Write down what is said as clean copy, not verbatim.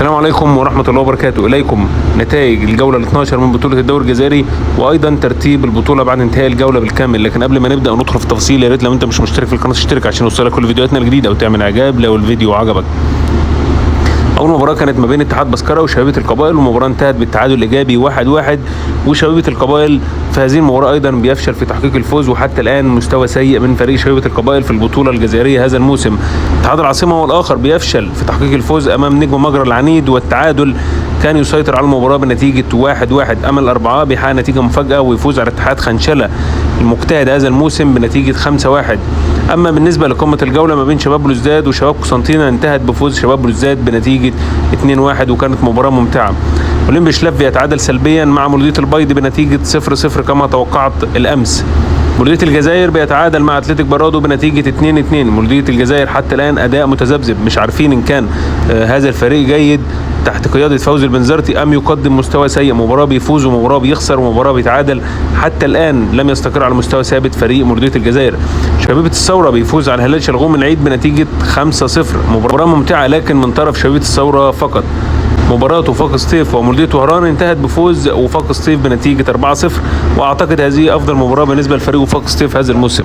السلام عليكم ورحمة الله وبركاته. إليكم نتائج الجولة ال 12 من بطولة الدوري الجزائري، وأيضا ترتيب البطولة بعد انتهاء الجولة بالكامل. لكن قبل ما نبدأ وندخل في التفاصيل، يا ريت لو أنت مش مشترك في القناة تشترك عشان يوصلك كل فيديوهاتنا الجديدة، وتعمل إعجاب لو الفيديو عجبك. أول مباراة كانت ما بين اتحاد بسكرة وشبيبة القبائل، والمباراة انتهت بالتعادل الإيجابي 1-1. وشبيبة القبائل في هذه المباراة أيضا بيفشل في تحقيق الفوز، وحتى الآن مستوى سيء من فريق شبيبة القبائل في البطولة الجزائرية هذا الموسم. اتحاد العاصمة هو الآخر بيفشل في تحقيق الفوز أمام نجم مجرى العنيد، والتعادل كان يسيطر على المباراة بنتيجة 1-1. أما الأربعاء بيحقق نتيجة مفاجأة ويفوز على اتحاد خنشلة المجتهد هذا الموسم بنتيجة 5-1. أما بالنسبة لقمة الجولة ما بين شباب بلوزداد وشباب قسنطينة، انتهت بفوز شباب بلوزداد بنتيجة 2-1، وكانت مباراة ممتعة. أولمبي شلاف يتعادل سلبيا مع مولودية البيض بنتيجة 0-0 كما توقعت الأمس. مولودية الجزائر بيتعادل مع أتلتيك برادو بنتيجة 2-2. مولودية الجزائر حتى الآن أداء متذبذب، مش عارفين إن كان هذا الفريق جيد تحت قيادة فوزي البنزرتي أم يقدم مستوى سيء. مباراة بيفوز ومباراة بيخسر ومباراة بيتعادل، حتى الآن لم يستقر على مستوى ثابت فريق مولودية الجزائر. شبيبة الثورة بيفوز على هلال شلغوم العيد بنتيجة 5-0. مباراة ممتعة لكن من طرف شبيبة الثورة فقط. مباراة وفاق سطيف ومولودية وهران انتهت بفوز وفاق سطيف بنتيجة 4-0، واعتقد هذه افضل مباراة بالنسبة لفريق وفاق سطيف هذا الموسم.